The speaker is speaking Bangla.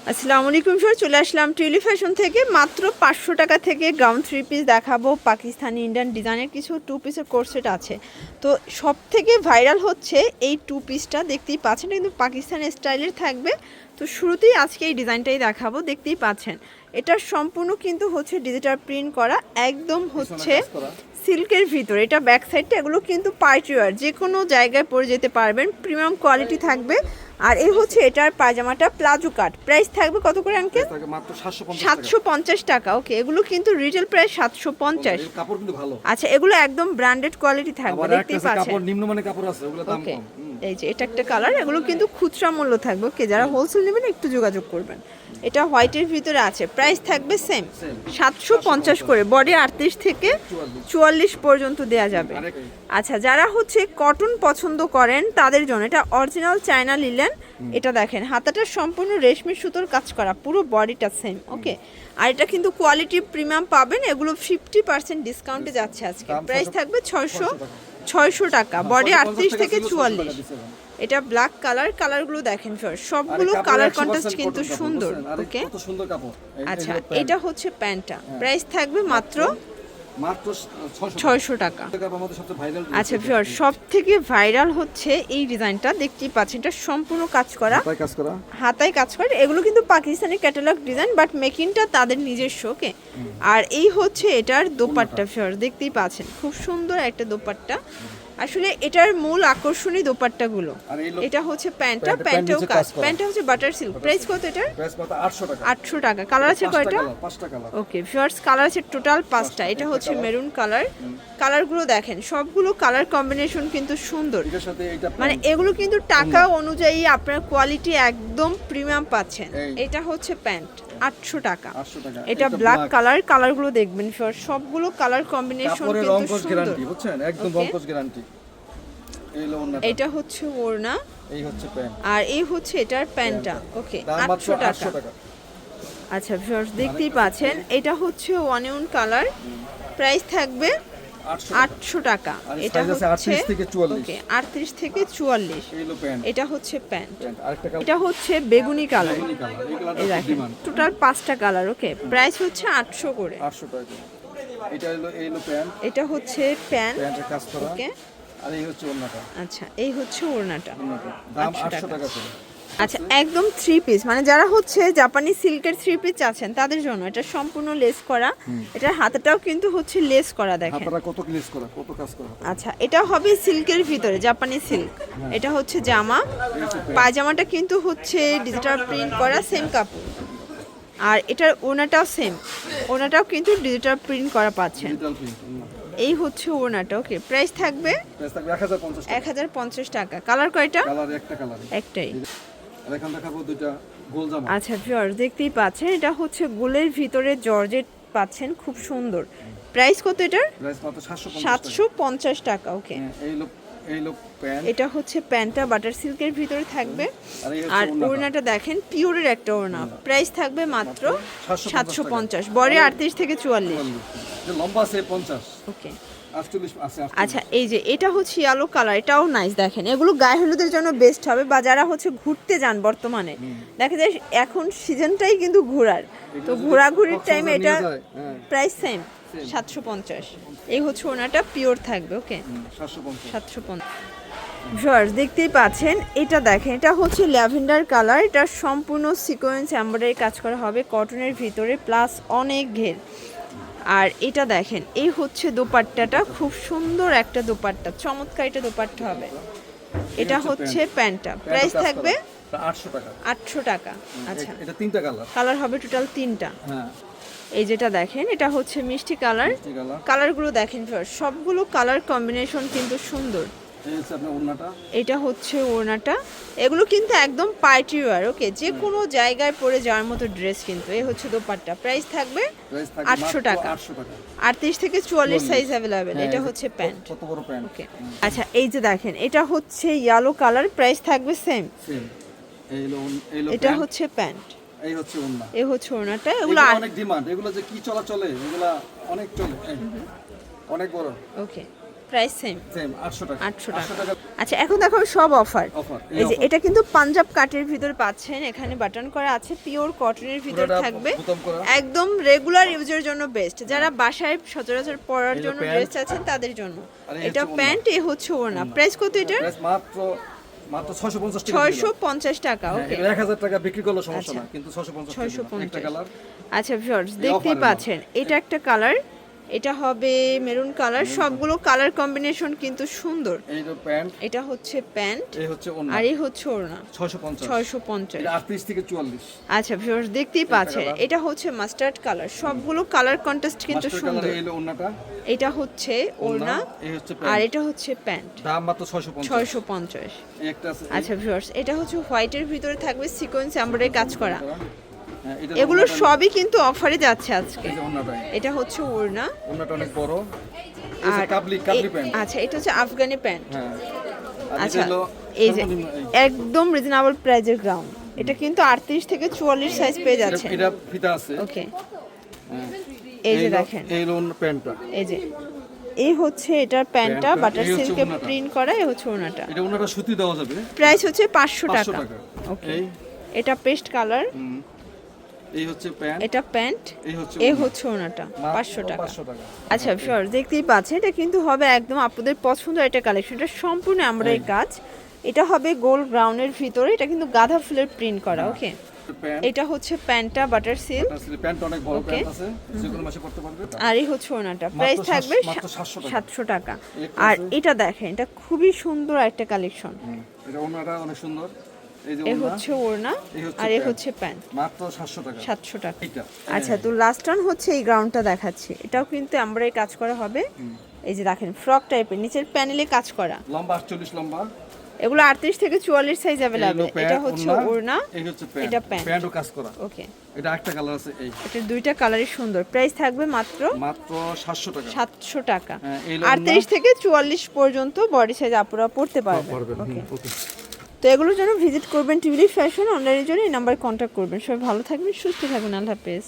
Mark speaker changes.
Speaker 1: আসসালামু আলাইকুম স্যার, চলে আসলাম টুইলি ফ্যাশন থেকে। মাত্র 500 টাকা থেকে গাউন 3 পিস দেখাবো। পাকিস্তানি ইন্ডিয়ান ডিজাইনের কিছু 2 পিসের কোর্সেট আছে। তো সব থেকে ভাইরাল হচ্ছে এই 2 পিসটা, দেখতেই পাচ্ছেন কিন্তু পাকিস্তানি স্টাইলের থাকবে। তো শুরুতেই আজকে এই ডিজাইনটাই দেখাবো, দেখতেই পাচ্ছেন এটা সম্পূর্ণ কিন্তু হচ্ছে ডিজিটাল প্রিন্ট করা, একদম হচ্ছে সিল্কের ভিতর। এটা ব্যাক সাইডটা, এগুলো কিন্তু পার্টি ওয়্যার, যে কোনো জায়গায় পরে যেতে পারবেন, প্রিমিয়াম কোয়ালিটি থাকবে। আর এই হচ্ছে এটার পায়জামাটা প্লাজো কাট, প্রাইস থাকবে কত করে আঙ্কেল?
Speaker 2: মাত্র
Speaker 1: 750 টাকা। ওকে, এগুলো কিন্তু রিটেল প্রাইস 750।
Speaker 2: কাপড় কিন্তু ভালো।
Speaker 1: আচ্ছা, এগুলো একদম ব্র্যান্ডেড কোয়ালিটি থাকবে, দেখতেই পাচ্ছেন।
Speaker 2: কাপড় নিম্নমানের কাপড় আছে, ওগুলো দাম কম।
Speaker 1: এই যে এটা একটা কালার, এগুলো কিন্তু খুচরা মূল্য থাকবে। ওকে, যারা হোলসেল নেবেন একটু যোগাযোগ করবেন। এটা হোয়াইটের ভিতরে আছে, প্রাইস থাকবে সেম 750 করে। বডি 38 থেকে 44 পর্যন্ত দেয়া যাবে। আচ্ছা, যারা হচ্ছে কটন পছন্দ করেন তাদের জন্য এটা অরিজিনাল চায়না লিলেন। এটা দেখেন হাতাটা সম্পূর্ণ রেশমি সুতোর কাজ করা, পুরো বডিটা সেম। ওকে, আর এটা কিন্তু কোয়ালিটি প্রিমিয়াম পাবেন। এগুলো 50% ডিসকাউন্টে যাচ্ছে আজকে। প্রাইস থাকবে 600 টাকা। বডি 38 থেকে 44। এটা ব্ল্যাক কালার, কালারগুলো দেখেন স্যার, সবগুলো কালার কন্ট্রাস্ট কিন্তু সুন্দর। ওকে,
Speaker 2: কত সুন্দর কাপড়।
Speaker 1: আচ্ছা, এটা হচ্ছে প্যান্টটা, প্রাইস থাকবে মাত্র 600 টাকা। আচ্ছা স্যার, সব থেকে ভাইরাল হচ্ছে এই ডিজাইনটা, দেখতেই পাচ্ছেন এটা সম্পূর্ণ কাজ করা, হাতায় কাজ করা। এগুলো কিন্তু পাকিস্তানি ক্যাটালগ ডিজাইন, বাট মেকিংটা তাদের নিজস্ব। ওকে, আর এই হচ্ছে এটার দোপাট্টা স্যার, দেখতেই পাচ্ছেন খুব সুন্দর একটা দোপাট্টা। আসলে এটার মূল আকর্ষণই দোপাট্টাগুলো। এটা হচ্ছে প্যান্টটা, প্যান্টেও কাজ, প্যান্টটা হচ্ছে বাটার সিল্ক। প্রাইস কত এটার? 800 টাকা। কালার আছে কয়টা? ওকে ভিউয়ার্স, কালার আছে টোটাল 5টা। এটা হচ্ছে মেরুন কালার। কালারগুলো দেখেন, সবগুলো কালার কম্বিনেশন কিন্তু সুন্দর। মানে এগুলো কিন্তু টাকা অনুযায়ী আপনার কোয়ালিটি একদম প্রিমিয়াম পাচ্ছেন। এটা হচ্ছে প্যান্ট 800 টাকা। এটা ব্ল্যাক কালার, কালারগুলো দেখবেন স্যার, সবগুলো কালার কম্বিনেশন কিন্তু সুন্দর,
Speaker 2: বুঝছেন, একদম বঙ্কজ গ্যারান্টি।
Speaker 1: এটা হচ্ছে ওড়না,
Speaker 2: এই হচ্ছে প্যান্ট,
Speaker 1: আর এই হচ্ছে এটার প্যান্টটা। ওকে, 800 টাকা। আচ্ছা ভিউয়ার্স, দেখতেই পাচ্ছেন এটা হচ্ছে অনিয়ন কালার, প্রাইস থাকবে 800 টাকা। এটা হচ্ছে 38 থেকে 44। এটা হচ্ছে প্যান্ট, এটা হচ্ছে বেগুনি কালার। এই দেখেন টোটাল 5টা কালার। ওকে, প্রাইস হচ্ছে 800 করে।
Speaker 2: 800 টাকা। এটা হলো প্যান্ট,
Speaker 1: এটা হচ্ছে প্যান্ট,
Speaker 2: প্যান্টের কাজ করা।
Speaker 1: ওকে,
Speaker 2: আর এই হচ্ছে ওড়নাটা।
Speaker 1: আচ্ছা, এই হচ্ছে ওড়নাটা,
Speaker 2: দাম 800 টাকা করে।
Speaker 1: আচ্ছা, একদম 3 পিস, মানে যারা হচ্ছে জাপানি সিল্কের 3 পিস চাচ্ছেন তাদের জন্য এটা সম্পূর্ণ লেস করা। এটার হাতাটাও কিন্তু হচ্ছে লেস করা, দেখেন
Speaker 2: হাতাটা কত লেস করা, কত কাজ করা।
Speaker 1: আচ্ছা, এটা হবে সিল্কের ভিতরে, জাপানি সিল্ক। এটা হচ্ছে জামা, পায়জামাটা কিন্তু হচ্ছে ডিজিটাল প্রিন্ট করা, সেম কাপড়। আর এটার ওড়নাটাও সেম, ওড়নাটাও কিন্তু ডিজিটাল প্রিন্ট করা পাচ্ছেন। এই হচ্ছে ওড়নাটা। ওকে, প্রাইস থাকবে 1050 টাকা। কালার কয়টা? একটাই।
Speaker 2: এখন দেখাবো দুইটা গোল জামা।
Speaker 1: আচ্ছা ভিউয়ার্স, দেখতেই পাচ্ছেন এটা হচ্ছে গোলের ভিতরে জর্জেট পাচ্ছেন, খুব সুন্দর। প্রাইস কত এটার?
Speaker 2: প্রাইস মাত্র
Speaker 1: 750 টাকা। ওকে,
Speaker 2: এই লোক প্যান্ট,
Speaker 1: এটা হচ্ছে প্যান্টটা বাটার সিল্কের ভিতরে থাকবে। আর ওড়নাটা দেখেন পিওরের একটা ওড়না, প্রাইস থাকবে মাত্র 750। বডি 38 থেকে 44,
Speaker 2: লম্বা আছে 50।
Speaker 1: ওকে,
Speaker 2: 48 আছে।
Speaker 1: আচ্ছা, এই যে এটা হচ্ছে ইয়েলো কালার, এটাও নাইস। দেখেন এগুলো গায়ে হলুদের জন্য বেস্ট হবে, বা যারা হচ্ছে ঘুরতে যান, বর্তমানে দেখা যায় এখন সিজনটাই কিন্তু ঘোরার, তো ঘোরাঘুরির টাইমে এটা প্রাইস সেম 750। এই হচ্ছে ওনাটা পিওর থাকবে। ওকে, 750। ভিউয়ার্স, দেখতেই পাচ্ছেন এটা দেখেন, এটা হচ্ছে ল্যাভেন্ডার কালার। এটা সম্পূর্ণ সিকোয়েন্স এমব্রয়ডারি কাজ করা হবে কটনের ভিতরে, প্লাস অনেক ঘের। আর এটা দেখেন, এই হচ্ছে দোপাট্টাটা, খুব সুন্দর একটা দোপাট্টা, চমৎকার এটা দোপাট্টা হবে। এটা হচ্ছে প্যান্টটা, প্রাইস থাকবে 800 টাকা। আচ্ছা,
Speaker 2: এটা তিনটা কালার,
Speaker 1: কালার হবে টোটাল 3টা।
Speaker 2: হ্যাঁ,
Speaker 1: এই যেটা দেখেন এটা হচ্ছে মিষ্টি কালার। কালারগুলো দেখেন সবগুলো কালার কম্বিনেশন কিন্তু সুন্দর। এটা হচ্ছে ওড়নাটা, এগুলো কিন্তু একদম পার্টি ওয়্যার। ওকে, যে কোনো জায়গায় পরে যাওয়ার মতো ড্রেস কিন্তু। এই হচ্ছে দোপাট্টা, প্রাইস থাকবে 800 টাকা। 38 থেকে 44 সাইজ অ্যাভেলেবেল। এটা হচ্ছে প্যান্ট, ওকে। আচ্ছা, এই যে দেখেন এটা হচ্ছে ইয়েলো কালার, প্রাইস থাকবে সেম। এটা হচ্ছে প্যান্ট,
Speaker 2: এই হচ্ছে ওড়না,
Speaker 1: এই হচ্ছে ওড়নাটা। এগুলো
Speaker 2: অনেক ডিমান্ড, এগুলো যে কি চলে, এগুলো অনেক চলে, অনেক বড়।
Speaker 1: ওকে, প্রাইস সেম
Speaker 2: সেম 800 টাকা
Speaker 1: 800 টাকা। আচ্ছা এখন দেখো সব অফার।
Speaker 2: অফার
Speaker 1: এই যে এটা কিন্তু পাঞ্জাব কাটের ভিতর পাচ্ছেন, এখানে বাটন করা আছে, পিওর কটনের ভিতর থাকবে, একদম রেগুলার ইউজের জন্য বেস্ট, যারা বাসায় সচরাচর পরার জন্য ড্রেস আছেন তাদের জন্য। এটা প্যান্ট, এ হচ্ছে ওড়না। প্রাইস কত এটা?
Speaker 2: প্রাইস মাত্র 650 টাকা।
Speaker 1: 650 টাকা। ওকে,
Speaker 2: 1000 টাকা বিক্রি করলে সমস্যা না, কিন্তু 650 একটা কালার।
Speaker 1: আচ্ছা ভিউয়ার্স দেখতেই পাচ্ছেন, এটা একটা কালার, এটা হবে মেরুন কালার, সবগুলো কালার কম্বিনেশন কিন্তু সুন্দর।
Speaker 2: এই যে প্যান্ট,
Speaker 1: এটা হচ্ছে প্যান্ট,
Speaker 2: এই হচ্ছে ওড়না,
Speaker 1: আর এই হচ্ছে ওড়না।
Speaker 2: 650 এটা 38 থেকে 44।
Speaker 1: আচ্ছা ভিউয়ার্স দেখতেই পাচ্ছেন, এটা হচ্ছে মাস্টার্ড কালার, সবগুলো কালার কন্ট্রাস্ট কিন্তু সুন্দর।
Speaker 2: এই হলো ওড়নাটা,
Speaker 1: এটা হচ্ছে ওড়না,
Speaker 2: এই হচ্ছে
Speaker 1: আর
Speaker 2: প্যান্ট,
Speaker 1: এটা হচ্ছে প্যান্ট,
Speaker 2: দাম মাত্র 650।
Speaker 1: 650।
Speaker 2: এই একটা আছে।
Speaker 1: আচ্ছা ভিউয়ার্স এটা হচ্ছে হোয়াইটের ভিতরে থাকবে সিকোয়েন্স এমব্রয়ডারি কাজ করা।
Speaker 2: হ্যাঁ, এটা
Speaker 1: এগুলো সবই কিন্তু অফারে যাচ্ছে আজকে।
Speaker 2: এই যে ওড়নাটা,
Speaker 1: এটা হচ্ছে ওড়না,
Speaker 2: ওড়নাটা অনেক বড়। এই যে
Speaker 1: আর
Speaker 2: কাবলি প্যান্ট।
Speaker 1: আচ্ছা এটা হচ্ছে আফগানি প্যান্ট।
Speaker 2: হ্যাঁ, আর
Speaker 1: আচ্ছা
Speaker 2: এটা হলো
Speaker 1: এই যে
Speaker 2: সর্বনিম্ন
Speaker 1: একদম রিজনেবল প্রাইজের গ্রাউন্ড, এটা কিন্তু 38 থেকে 44 সাইজ পেয়ে যাচ্ছে।
Speaker 2: এটা ফিতা আছে।
Speaker 1: ওকে,
Speaker 2: হ্যাঁ,
Speaker 1: এই যে দেখেন,
Speaker 2: এই হলো প্যান্টটা,
Speaker 1: এই যে এই হচ্ছে এটার প্যান্টটা
Speaker 2: প্যান্টটা,
Speaker 1: বাটার
Speaker 2: এই হচ্ছে
Speaker 1: সিল্কে
Speaker 2: ওড়নাটা।
Speaker 1: প্রিন্ট করা, এই হচ্ছে ওড়নাটা।
Speaker 2: এটা ওড়নাটা সুতি দেওয়া যাবে।
Speaker 1: প্রাইস হচ্ছে 500
Speaker 2: 500
Speaker 1: টাকা।
Speaker 2: টাকা।
Speaker 1: ওকে,
Speaker 2: এই
Speaker 1: এটা পেস্ট কালার,
Speaker 2: এই হচ্ছে প্যান্ট,
Speaker 1: এটা প্যান্ট,
Speaker 2: এই হচ্ছে
Speaker 1: এই
Speaker 2: ওড়না।
Speaker 1: হচ্ছে ওড়নাটা, 500 টাকা।
Speaker 2: 500 টাকা।
Speaker 1: আচ্ছা শিওর, দেখতেই পাচ্ছেন এটা কিন্তু হবে একদম আপনাদের পছন্দের একটা কালেকশন। এটা সম্পূর্ণ এমব্রয়ডারি কাজ, এটা হবে গোল্ড ব্রাউনের ভিতরে, এটা কিন্তু গাঁদা ফুলের প্রিন্ট করা। ওকে,
Speaker 2: প্যান্ট,
Speaker 1: এটা হচ্ছে প্যান্টটা বাটার সিল্ক,
Speaker 2: প্যান্ট অনেক বড়
Speaker 1: ওকে।
Speaker 2: প্যান্ট আছে, যে কোনো মাসে পড়তে পারবে।
Speaker 1: আর এই হচ্ছে ওড়নাটা। প্রাইস থাকবে
Speaker 2: মাত্র 700 টাকা।
Speaker 1: 700 টাকা।
Speaker 2: একটা
Speaker 1: আর
Speaker 2: আছে।
Speaker 1: এটা দেখেন, এটা খুবই সুন্দর একটা কালেকশন।
Speaker 2: এটা ওড়নাটা অনেক সুন্দর। এই যে
Speaker 1: এই
Speaker 2: ওড়না,
Speaker 1: হচ্ছে ওড়না,
Speaker 2: এই হচ্ছে
Speaker 1: আর এই
Speaker 2: প্যান্ট।
Speaker 1: হচ্ছে প্যান্ট,
Speaker 2: মাত্র 700 টাকা।
Speaker 1: 700 টাকা।
Speaker 2: এইটা
Speaker 1: আচ্ছা, তো লাস্ট ওয়ান হচ্ছে এই গ্রাউন্ডটা দেখাচ্ছি, এটাও কিন্তু এমব্রয়ডারি কাজ করা হবে। এই যে দেখেন ফ্রক টাইপের, নিচের প্যানেলে কাজ করা,
Speaker 2: লম্বা 48 লম্বা।
Speaker 1: এগুলো 38 থেকে 44 সাইজ
Speaker 2: এই
Speaker 1: अवेलेबल।
Speaker 2: হলো
Speaker 1: এটা
Speaker 2: প্যান্ট,
Speaker 1: হচ্ছে ওড়না,
Speaker 2: এই হচ্ছে প্যান্ট।
Speaker 1: এটা প্যান্ট।
Speaker 2: প্যান্টও কাজ করা।
Speaker 1: ওকে,
Speaker 2: এটা একটা কালার আছে। এই
Speaker 1: এটার দুইটা কালারই সুন্দর। প্রাইস থাকবে মাত্র
Speaker 2: মাত্র 700 টাকা।
Speaker 1: 700 টাকা।
Speaker 2: হ্যাঁ, এই হলো
Speaker 1: 38 থেকে 44 পর্যন্ত বডি সাইজ আপনারা পড়তে পারবেন। ওকে,
Speaker 2: ওকে।
Speaker 1: তো এগুলোর জন্য ভিজিট করবেন টিউলিপ ফ্যাশন, অনলাইনের জন্য এই নাম্বারে কন্ট্যাক্ট করবেন। সবাই ভালো থাকবেন, সুস্থ থাকবেন, আল্লাহ হাফেজ।